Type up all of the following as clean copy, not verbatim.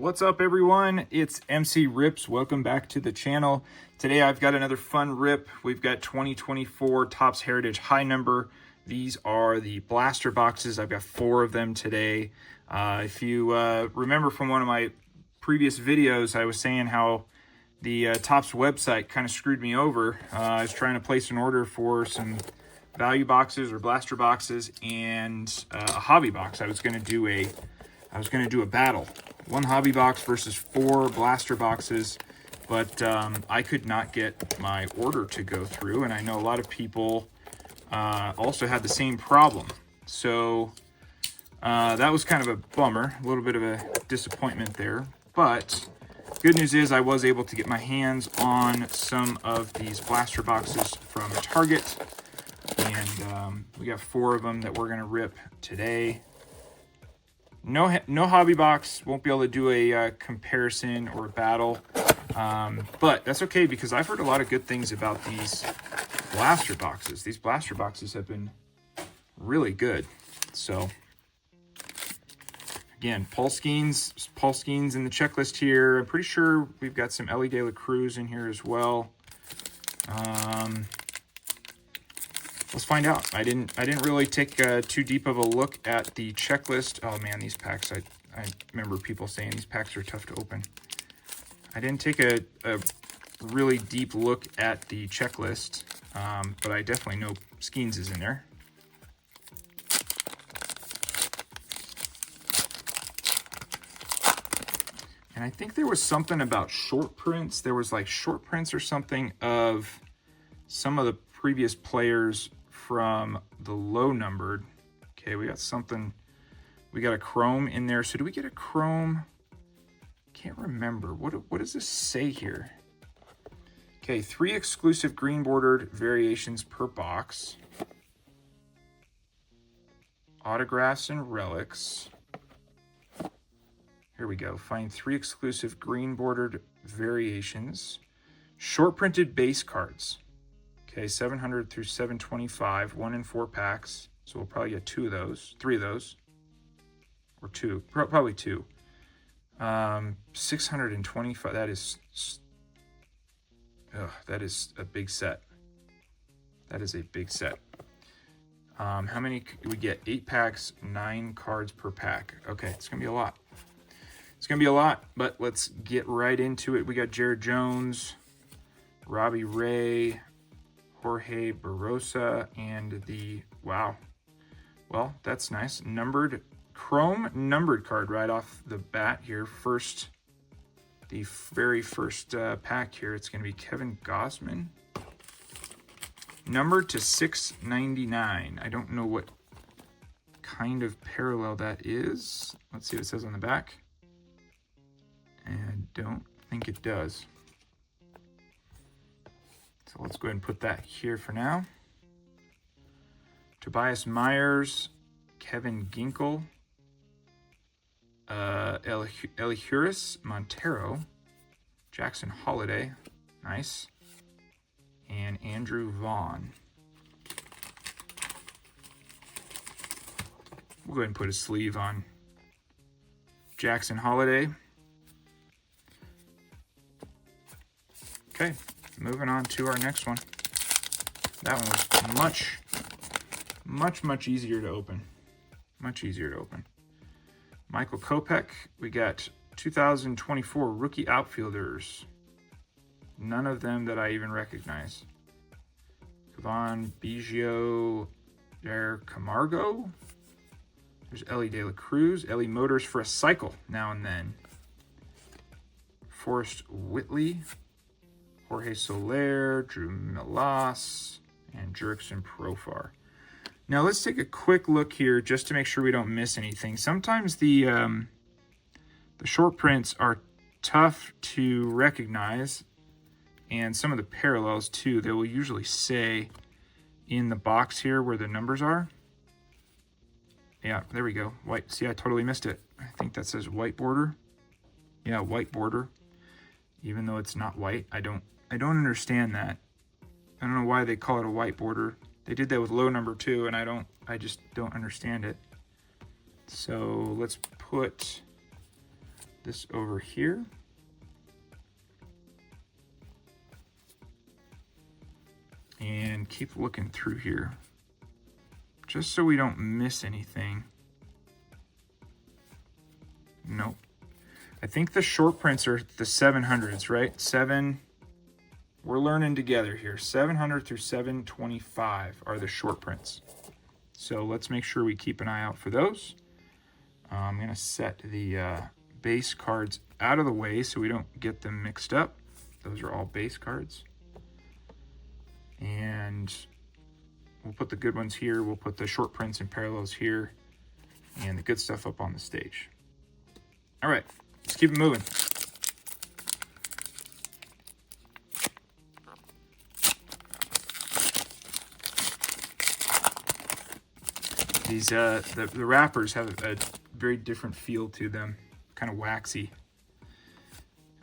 What's up everyone? It's MC Rips. Welcome back to the channel. Today I've got another fun rip. We've got 2024 Topps Heritage High Number. These are the blaster boxes. I've got 4 of them today. If you remember from one of my previous videos, I was saying how the Topps website kind of screwed me over. I was trying to place an order for some value boxes or blaster boxes and a hobby box. I was going to do a battle. 1 hobby box versus 4 blaster boxes, but I could not get my order to go through, and I know a lot of people also had the same problem. So that was kind of a bummer, a little bit of a disappointment there. But good news is I was able to get my hands on some of these blaster boxes from Target, and we got 4 of them that we're going to rip today. No hobby box, won't be able to do a comparison or a battle, but that's okay because I've heard a lot of good things about these blaster boxes. These blaster boxes have been really good. So again, Paul Skenes in the checklist here. I'm pretty sure we've got some Elly De La Cruz in here as well. Let's find out. I didn't really take too deep of a look at the checklist. Oh man, these packs, I remember people saying these packs are tough to open. I didn't take a really deep look at the checklist, but I definitely know Skenes is in there. And I think there was something about short prints. There was like short prints or something of some of the previous players from the low numbered. Okay, we got something. We got a chrome in there. So do we get a chrome? Can't remember. What does this say here? Okay, 3 exclusive green bordered variations per box. Autographs and relics. Here we go. Find 3 exclusive green bordered variations. Short printed base cards. Okay, 700 through 725, 1 in 4 packs. So we'll probably get 2 of those, 3 of those, or 2, probably 2. 625. That is a big set. That is a big set. How many do we get? 8 packs, 9 cards per pack. Okay, it's gonna be a lot. It's gonna be a lot, but let's get right into it. We got Jared Jones, Robbie Ray, Jorge Barosa, and the, wow, well, that's nice, numbered, chrome numbered card right off the bat here. The very first pack here, it's going to be Kevin Gausman, numbered to 699. I don't know what kind of parallel that is. Let's see what it says on the back. And I don't think it does. So let's go ahead and put that here for now. Tobias Myers, Kevin Ginkel, Elihuris Montero, Jackson Holiday, nice, and Andrew Vaughn. We'll go ahead and put a sleeve on Jackson Holiday. Okay. Moving on to our next one. That one was much easier to open. Much easier to open. Michael Kopech. We got 2024 rookie outfielders. None of them that I even recognize. Kevon Biggio, there Camargo. There's Elly De La Cruz. Ellie Motors for a cycle now and then. Forrest Whitley. Jorge Soler, Drew Melas, and Jurickson Profar. Now let's take a quick look here just to make sure we don't miss anything. Sometimes the short prints are tough to recognize, and some of the parallels too. They will usually say in the box here where the numbers are. Yeah, there we go. White. See, I totally missed it. I think that says white border. Yeah, white border. Even though it's not white, I don't understand that. I don't know why they call it a white border. They did that with low number 2, and I just don't understand it. So let's put this over here. And keep looking through here, just so we don't miss anything. Nope. I think the short prints are the 700s, right? We're learning together here. 700 through 725 are the short prints. So let's make sure we keep an eye out for those. I'm gonna set the base cards out of the way so we don't get them mixed up. Those are all base cards. And we'll put the good ones here. We'll put the short prints and parallels here and the good stuff up on the stage. All right, let's keep it moving. These the wrappers have a very different feel to them, kind of waxy.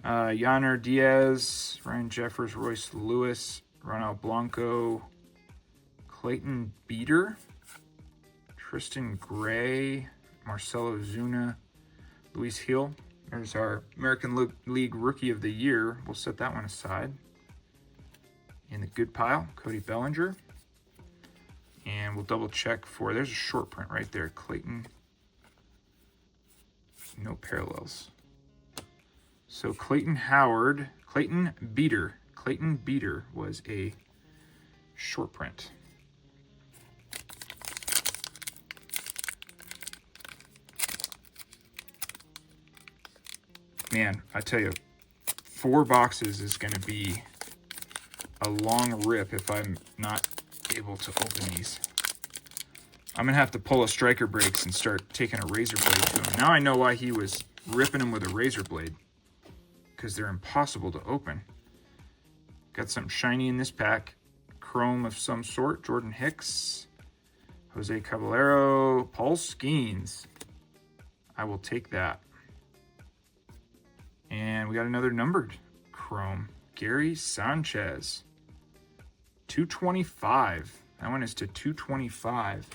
Yaner Diaz, Ryan Jeffers, Royce Lewis, Ronald Blanco, Clayton Beater, Tristan Gray, Marcelo Zuna, Luis Hill. There's our American League Rookie of the Year. We'll set that one aside. In the good pile, Cody Bellinger. And we'll double check for, there's a short print right there, Clayton. No parallels. So Clayton Beater was a short print. Man, I tell you, 4 boxes is going to be a long rip if I'm not able to open these. I'm going to have to pull a striker brakes and start taking a razor blade to him. Now I know why he was ripping them with a razor blade, because they're impossible to open. Got something shiny in this pack. Chrome of some sort. Jordan Hicks, Jose Caballero, Paul Skenes. I will take that. And we got another numbered chrome. Gary Sanchez. 225. That one is to 225.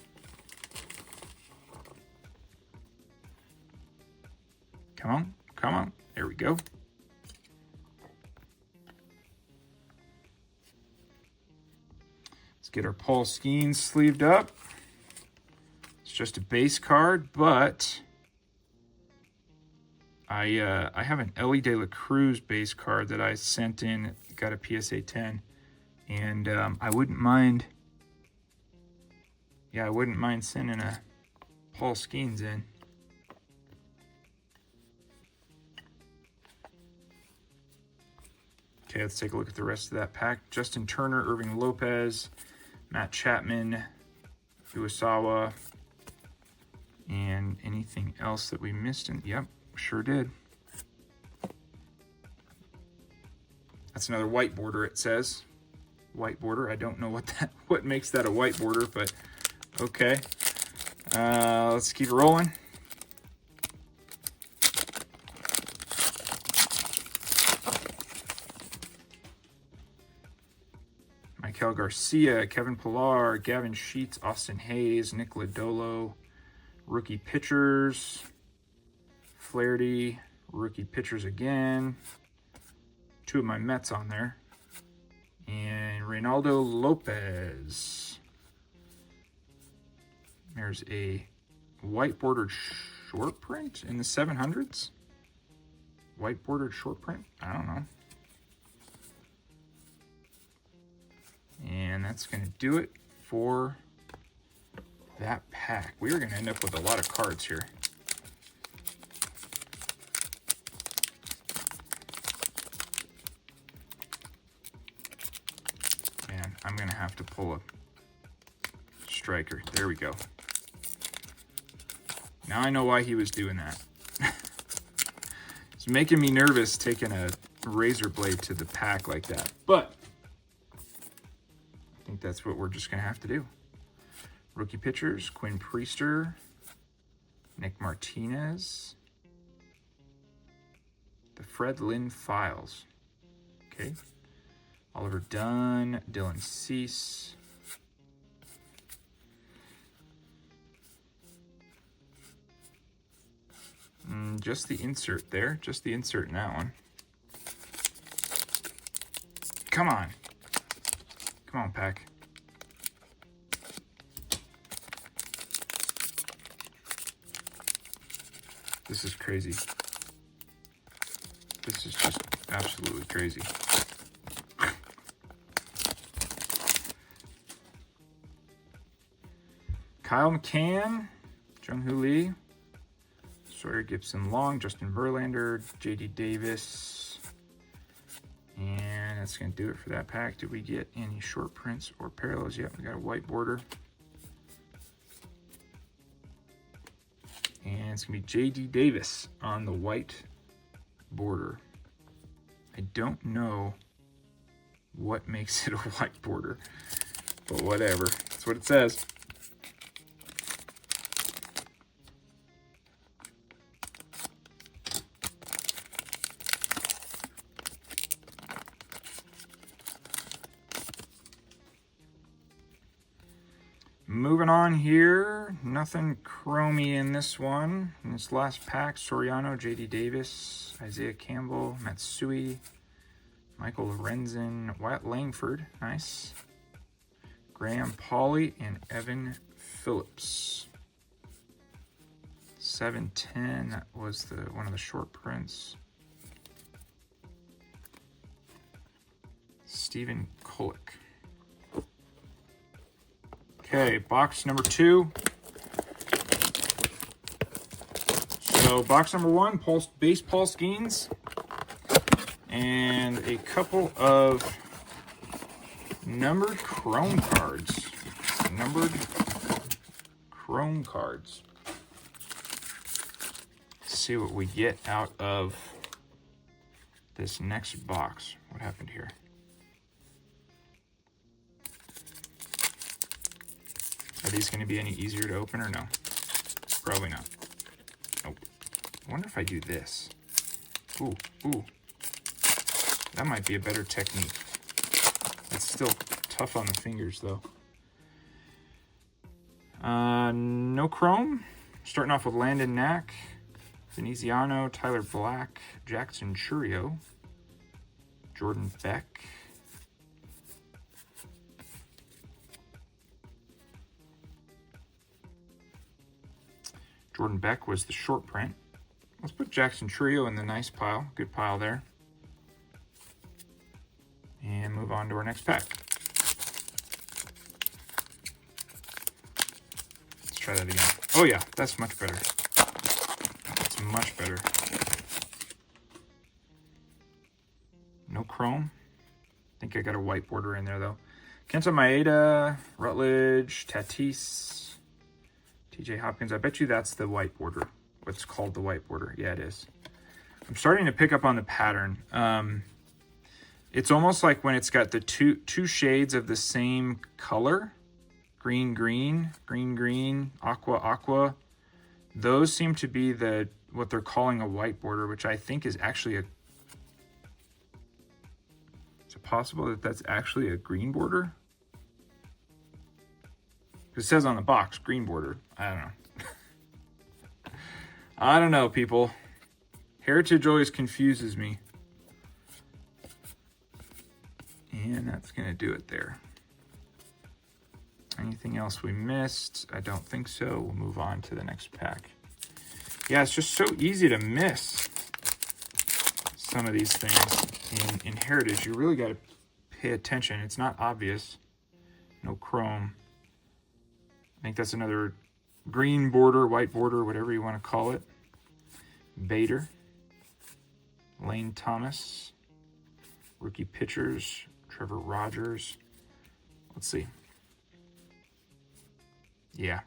Come on, come on. There we go. Let's get our Paul Skenes sleeved up. It's just a base card, but I have an Ellie De La Cruz base card that I sent in, got a PSA 10, and I wouldn't mind sending a Paul Skenes in. Okay, let's take a look at the rest of that pack. Justin Turner, Irving Lopez, Matt Chapman, Uesawa, and anything else that we missed. Yep, sure did. That's another white border, it says. White border. I don't know what makes that a white border, but okay. Let's keep it rolling. Michael Garcia, Kevin Pillar, Gavin Sheets, Austin Hayes, Nick Lodolo, rookie pitchers, Flaherty, rookie pitchers again. 2 of my Mets on there. And Reynaldo Lopez. There's a white bordered short print in the 700s. White bordered short print? I don't know. And that's going to do it for that pack. We are going to end up with a lot of cards here. Man, I'm going to have to pull a striker. There we go. Now I know why he was doing that. It's making me nervous taking a razor blade to the pack like that. But I think that's what we're just going to have to do. Rookie pitchers, Quinn Priester, Nick Martinez, the Fred Lynn Files. Okay. Oliver Dunn, Dylan Cease. Just the insert there. Just the insert in that one. Come on. Come on, pack. This is crazy. This is just absolutely crazy. Kyle McCann, Jung-Hoo Lee, Sawyer Gibson Long, Justin Verlander, JD Davis. And that's going to do it for that pack. Did we get any short prints or parallels yet? We got a white border. And it's going to be JD Davis on the white border. I don't know what makes it a white border, but whatever. That's what it says. Moving on here, nothing chromey in this one. In this last pack, Soriano, JD Davis, Isaiah Campbell, Matsui, Michael Lorenzen, Wyatt Langford, nice. Graham Pauley, and Evan Phillips. 710, that was one of the short prints. Stephen Kulik. Okay, box number 2. So box number 1, base Paul Skenes, and a couple of numbered chrome cards. Numbered chrome cards. Let's see what we get out of this next box. What happened here? Are these going to be any easier to open or no? Probably not. Nope. I wonder if I do this. Ooh, ooh. That might be a better technique. It's still tough on the fingers, though. No chrome. Starting off with Landon Knack, Veneziano, Tyler Black, Jackson Churio, Jordan Beck, Jordan Beck was the short print. Let's put Jackson Churio in the nice pile. Good pile there. And move on to our next pack. Let's try that again. Oh yeah, that's much better. That's much better. No chrome. I think I got a white border in there though. Kenta Maeda, Rutledge, Tatis, TJ Hopkins. I bet you that's the white border. What's called the white border. Yeah, it is. I'm starting to pick up on the pattern. It's almost like when it's got the two shades of the same color. Green, green, green, green, aqua, aqua. Those seem to be what they're calling a white border, which I think is actually is it possible that that's actually a green border? It says on the box, green border. I don't know. I don't know, people. Heritage always confuses me. And that's going to do it there. Anything else we missed? I don't think so. We'll move on to the next pack. Yeah, it's just so easy to miss some of these things in Heritage. You really got to pay attention. It's not obvious. No chrome. I think that's another green border, white border, whatever you want to call it. Bader. Lane Thomas. Rookie pitchers. Trevor Rogers. Let's see. Yeah,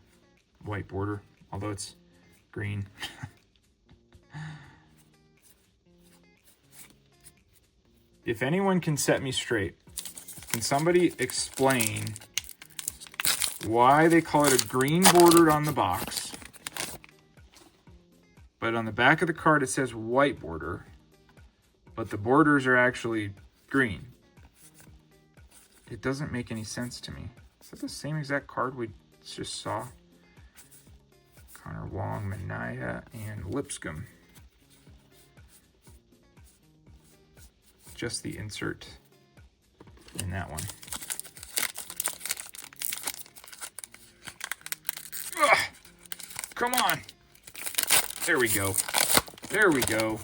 white border, although it's green. If anyone can set me straight, can somebody explain why they call it a green bordered on the box, but on the back of the card it says white border, but the borders are actually green? It doesn't make any sense to me. Is that the same exact card we just saw? Connor Wong, Minaya, and Lipscomb. just the insert in that one. Ugh, come on. There we go. There we go.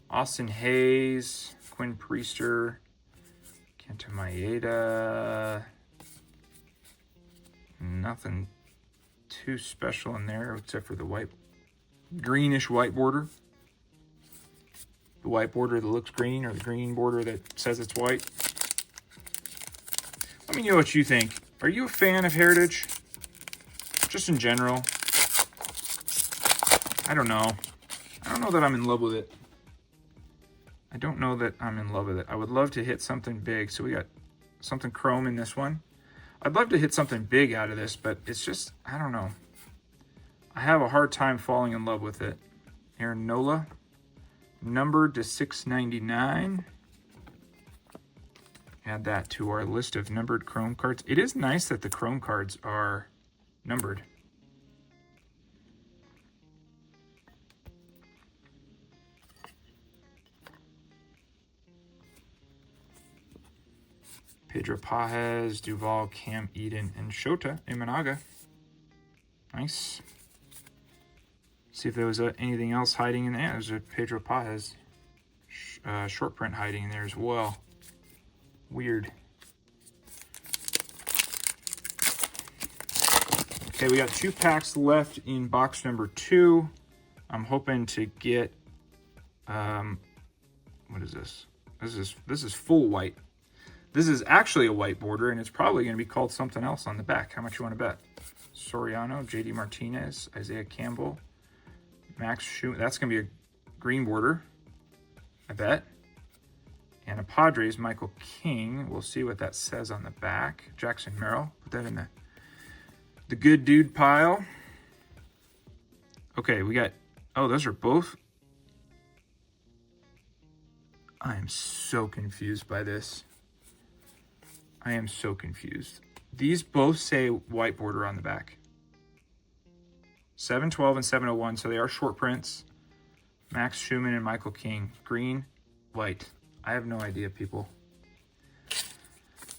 Austin Hayes, Quinn Priester, Kenta Maeda. Nothing too special in there except for the white, greenish white border. The white border that looks green, or the green border that says it's white. Let me know what you think. Are you a fan of Heritage? Just in general. I don't know. I don't know that I'm in love with it. I don't know that I'm in love with it. I would love to hit something big. So we got something chrome in this one. I'd love to hit something big out of this, but it's just, I don't know. I have a hard time falling in love with it. Aaron Nola, numbered to 699. Add that to our list of numbered chrome cards. It is nice that the chrome cards are numbered. Pedro Pajes, Duval, Cam Eden, and Shota Imanaga. Nice. See if there was anything else hiding in there. There's a Pedro Pajes short print hiding in there as well. Weird. Okay, we got 2 packs left in box number 2. I'm hoping to get, what is this? This is full white. This is actually a white border, and it's probably going to be called something else on the back. How much you want to bet? Soriano, JD Martinez, Isaiah Campbell, Max Schumann. That's going to be a green border, I bet. And a Padres, Michael King. We'll see what that says on the back. Jackson Merrill. Put that in the good dude pile. Okay, we got, oh, those are both. I am so confused by this. I am so confused. These both say white border on the back. 712 and 701, so they are short prints. Max Schumann and Michael King. Green, white. I have no idea, people.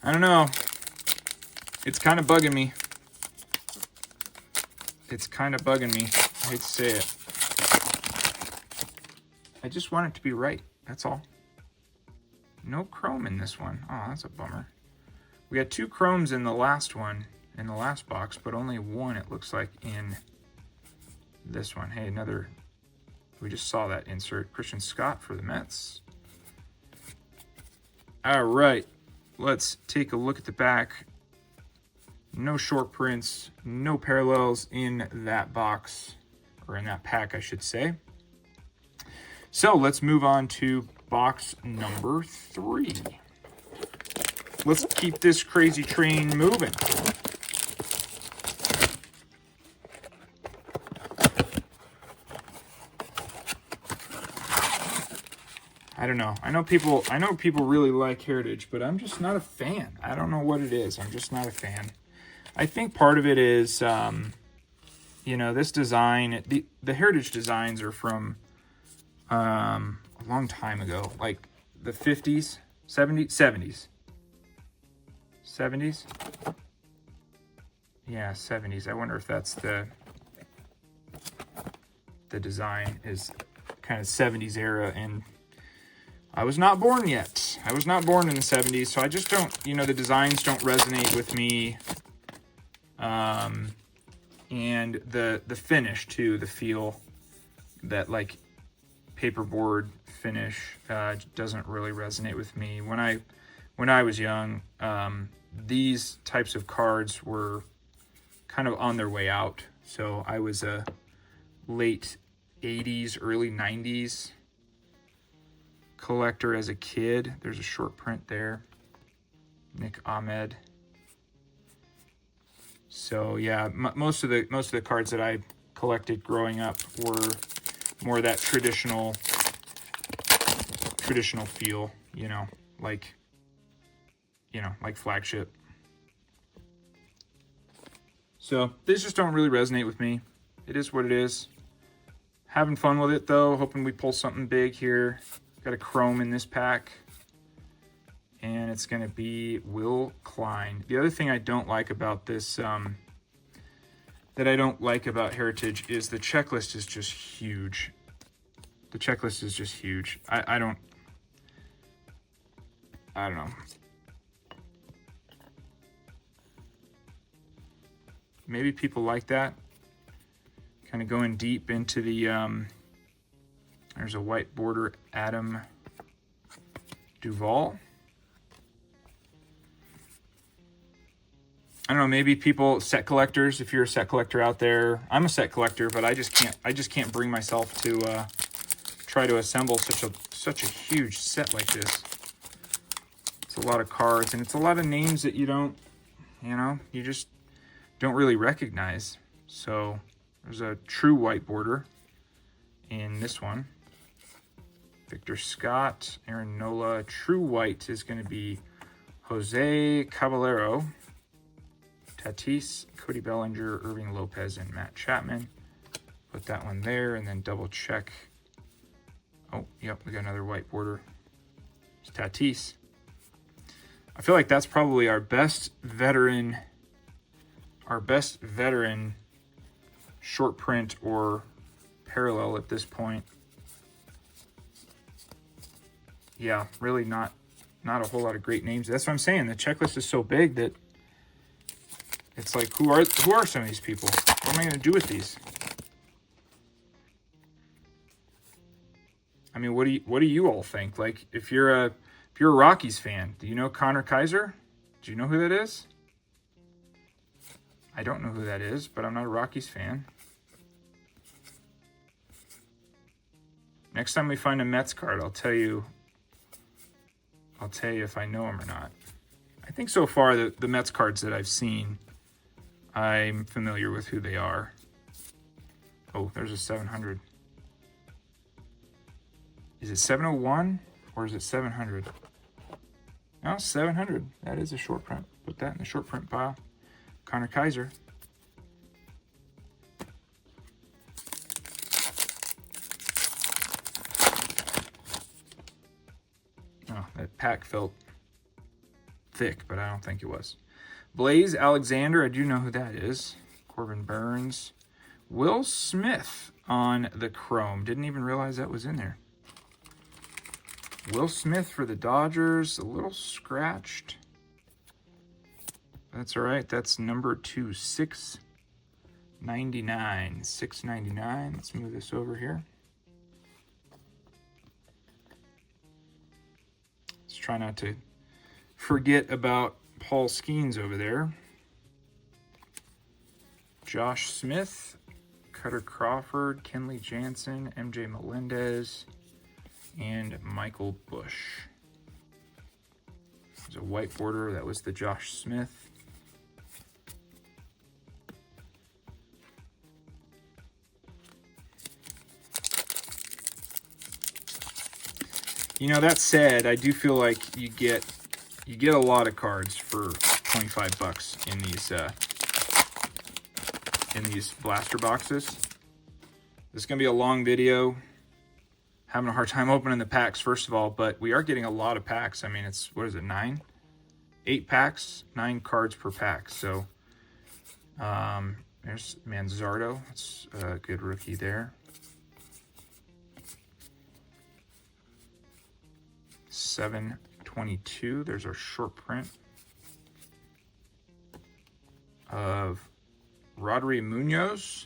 I don't know. It's kind of bugging me. It's kind of bugging me. I hate to say it. I just want it to be right. That's all. No chrome in this one. Oh, that's a bummer. We got 2 chromes in the last one, in the last box, but only 1, it looks like, in this one. Hey, another, we just saw that insert. Christian Scott for the Mets. All right, let's take a look at the back. No short prints, no parallels in that box, or in that pack, I should say. So let's move on to box number 3. Let's keep this crazy train moving. I don't know. I know people really like Heritage, but I'm just not a fan. I don't know what it is. I'm just not a fan. I think part of it is, you know, this design, the Heritage designs are from a long time ago, like the 50s, 70s. 70s? Yeah, 70s. I wonder if that's the design is kind of 70s era, and I was not born yet. I was not born in the 70s, so I just don't, you know, the designs don't resonate with me. And the finish too, the feel, that like paperboard finish doesn't really resonate with me. When I was young, these types of cards were kind of on their way out. So I was a late 80s, early 90s collector as a kid. There's a short print there. Nick Ahmed. So yeah, most of the cards that I collected growing up were more that traditional feel, like flagship. So these just don't really resonate with me. It is what it is. Having fun with it though, hoping we pull something big here. Got a chrome in this pack. And it's gonna be Will Klein. The other thing I don't like about this, that I don't like about Heritage is the checklist is just huge. The checklist is just huge. I don't know. Maybe people like that. Kind of going deep into the, there's a white border Adam Duvall. I don't know, maybe people, set collectors, if you're a set collector out there, I'm a set collector, but I just can't bring myself to try to assemble such a huge set like this. It's a lot of cards, and it's a lot of names that you don't, you just don't really recognize. So there's a true white border in this one. Victor Scott, Aaron Nola. True white is going to be Jose Caballero, Tatis, Cody Bellinger, Irving Lopez, and Matt Chapman. Put that one there and then double check. Oh, yep, we got another white border. It's Tatis. I feel like that's probably our best veteran short print or parallel at this point. Yeah, really not a whole lot of great names. That's what I'm saying. The checklist is so big that it's like, who are some of these people? What am I going to do with these? I mean, what do you all think? Like, if you're a Rockies fan, do you know Connor Kaiser? Do you know who that is? I don't know who that is, but I'm not a Rockies fan. Next time we find a Mets card, I'll tell you if I know him or not. I think so far the Mets cards that I've seen, I'm familiar with who they are. Oh, there's a 700. Is it 701 or is it 700? No, 700. That is a short print. Put that in the short print pile. Connor Kaiser. Oh, that pack felt thick, but I don't think it was. Blaze Alexander, I do know who that is. Corbin Burns. Will Smith on the chrome. Didn't even realize that was in there. Will Smith for the Dodgers. A little scratched. That's all right. That's number 2, 699. 699. Let's move this over here. Let's try not to forget about Paul Skenes over there. Josh Smith, Cutter Crawford, Kenley Jansen, MJ Melendez, and Michael Bush. There's a white border. That was the Josh Smith. You know, that said, I do feel like you get a lot of cards for $25 in these blaster boxes. This is gonna be a long video. Having a hard time opening the packs, first of all, but we are getting a lot of packs. I mean, it's, what is it, 9? 8 packs, 9 cards per pack. So there's Manzardo. That's a good rookie there. 722. There's our short print of Rodri Munoz.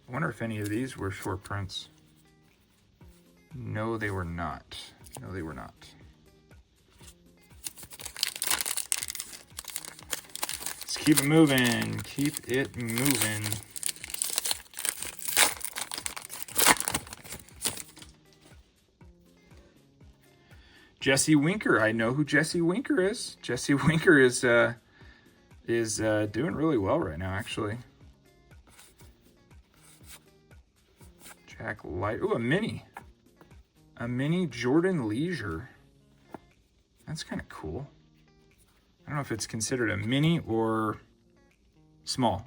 I wonder if any of these were short prints. No, they were not. No, they were not. Let's keep it moving. Keep it moving. Jesse Winker. I know who Jesse Winker is. Jesse Winker is doing really well right now, actually. Jack Light. Ooh, a mini. A mini Jordan Leasure. That's kind of cool. I don't know if it's considered a mini or small.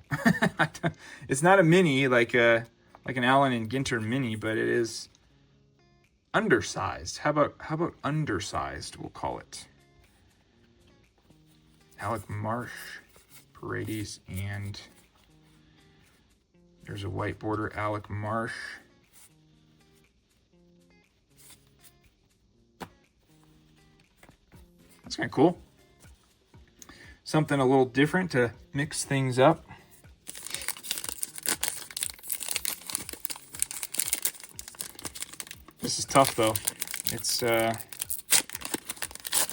It's not a mini like like an Allen and Ginter mini, but it is undersized. How about undersized, we'll call it. Alec Marsh, Paredes, and there's a white border, Alec Marsh. That's kind of cool. Something a little different to mix things up. This is tough though. It's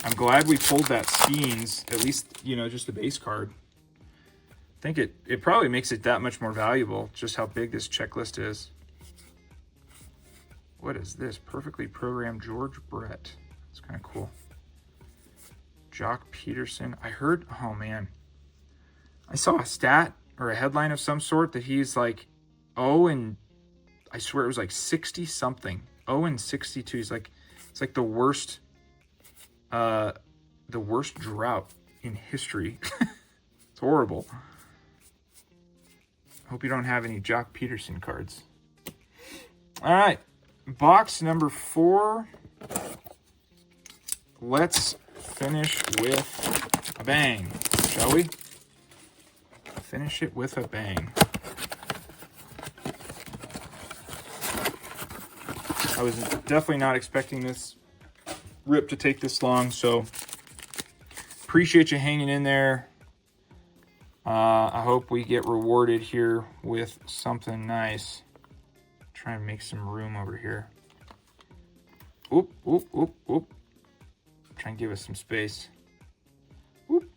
I'm glad we pulled that Skenes, at least, you know, just the base card. I think it probably makes it that much more valuable, just how big this checklist is. What is this? Perfectly programmed George Brett. It's kind of cool. Jock Peterson. I heard, oh man, I saw a stat or a headline of some sort that he's like, oh, and I swear it was like 60 something. 0-62. He's like, it's like the worst drought in history. It's horrible. Hope you don't have any Jock Peterson cards. All right, box number 4. Let's finish with a bang, shall we? Finish it with a bang. I was definitely not expecting this rip to take this long, so appreciate you hanging in there. I hope we get rewarded here with something nice. Try and make some room over here. Oop, oop, oop, oop. Try and give us some space. Oop.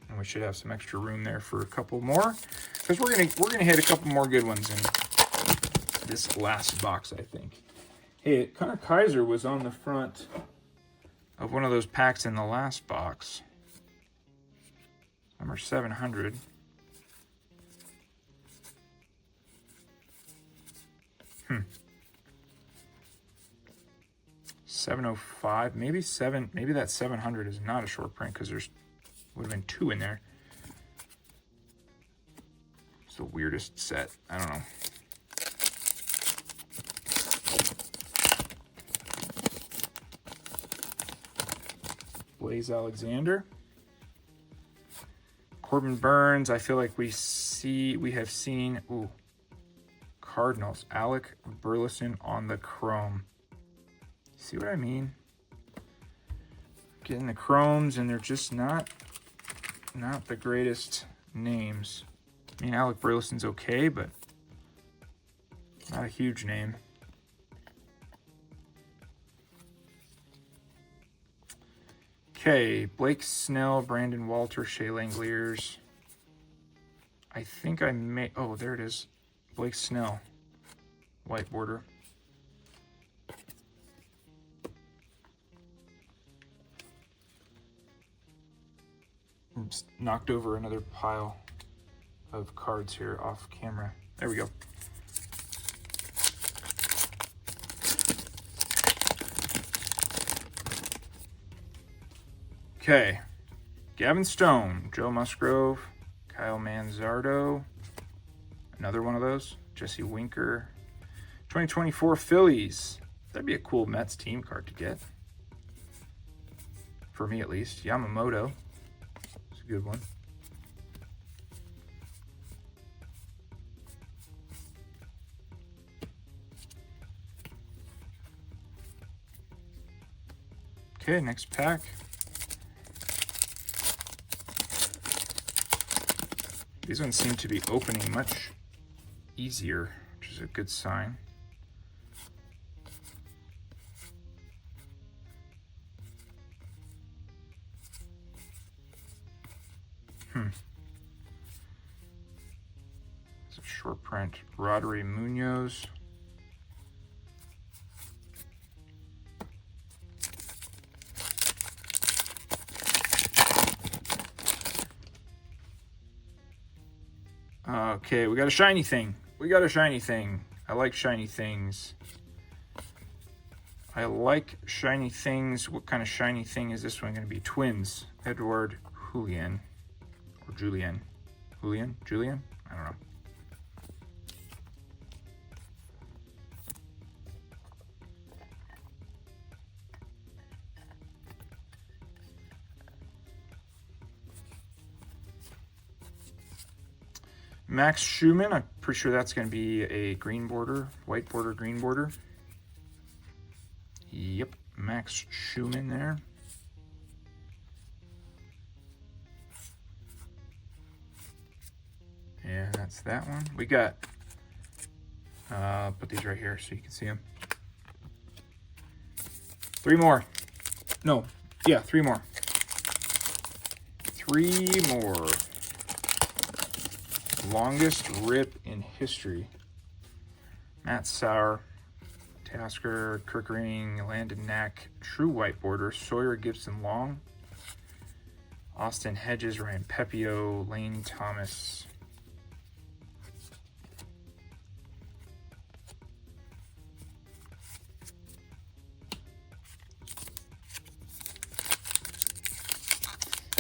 And we should have some extra room there for a couple more, because we're gonna hit a couple more good ones in this last box, I think. Hey, Connor Kaiser was on the front of one of those packs in the last box. Number 700. Hmm. 705, maybe that 700 is not a short print because there's would have been 2 in there. It's the weirdest set. I don't know. Blaze Alexander. Corbin Burns, I feel like we have seen, ooh, Cardinals, Alec Burleson on the chrome. See what I mean? Getting the chromes, and they're just not the greatest names. I mean, Alec Burleson's okay, but not a huge name. Okay, Blake Snell, Brandon Walter, Shea Langeliers. I think I may, oh, there it is. Blake Snell, white border. Oops, knocked over another pile of cards here off camera. There we go. Okay, Gavin Stone, Joe Musgrove, Kyle Manzardo, another one of those, Jesse Winker, 2024 Phillies. That'd be a cool Mets team card to get. For me at least. Yamamoto, it's a good one. Okay, next pack. These ones seem to be opening much easier, which is a good sign. It's a short print. Rodri Munoz. Okay, we got a shiny thing. We got a shiny thing. I like shiny things. I like shiny things. What kind of shiny thing is this one going to be? Twins. Edward Julian. Or Julian. Julian? I don't know. Max Schumann, I'm pretty sure that's going to be a green border, white border, green border. Yep, Max Schumann there. Yeah, that's that one. We got, put these right here so you can see them. 3 more. No, yeah, 3 more. 3 more. Longest rip in history. Matt Sauer, Tasker, Kirkering, Landon Knack, True White Border, Sawyer Gibson Long, Austin Hedges, Ryan Pepio, Lane Thomas.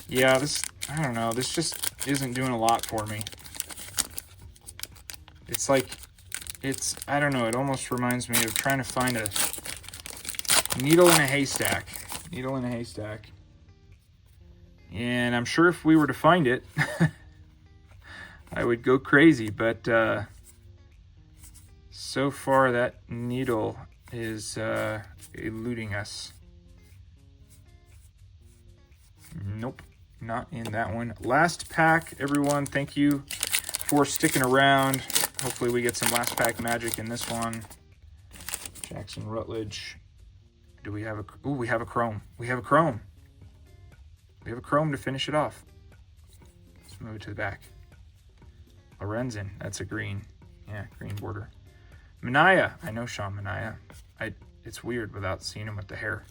Yeah, this, I don't know, this just isn't doing a lot for me. It's like, I don't know, it almost reminds me of trying to find a needle in a haystack. Needle in a haystack. And I'm sure if we were to find it, I would go crazy, but so far that needle is eluding us. Nope, not in that one. Last pack, everyone. Thank you for sticking around. Hopefully we get some last pack magic in this one. Jackson Rutledge. Do we have a... Ooh, we have a chrome. We have a chrome. We have a chrome to finish it off. Let's move it to the back. Lorenzen. That's a green. Yeah, green border. Minaya. I know Sean Minaya. It's weird without seeing him with the hair.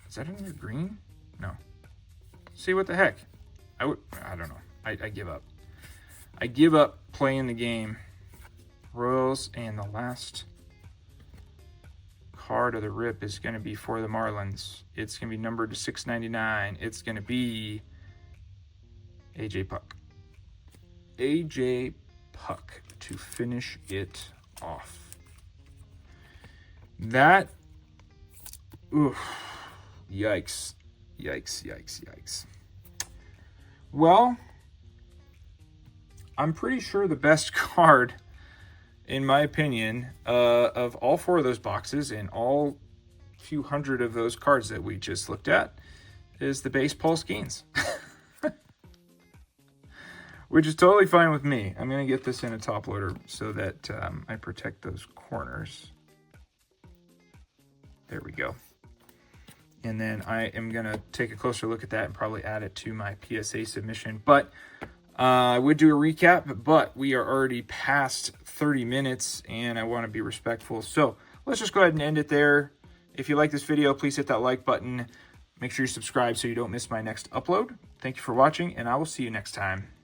Is that another green? No. See, what the heck? I don't know. I give up. I give up playing the game. Royals, and the last card of the rip is going to be for the Marlins. It's going to be numbered to 699. It's going to be AJ Puck. AJ Puck to finish it off. That, oof. Yikes. Yikes, yikes, yikes. Well, I'm pretty sure the best card, in my opinion, of all 4 of those boxes and all few hundred of those cards that we just looked at is the base Paul Skenes. Which is totally fine with me. I'm going to get this in a top loader so that I protect those corners. There we go. And then I am going to take a closer look at that and probably add it to my PSA submission. But I would do a recap, but we are already past 30 minutes and I want to be respectful. So let's just go ahead and end it there. If you like this video, please hit that like button. Make sure you subscribe so you don't miss my next upload. Thank you for watching, and I will see you next time.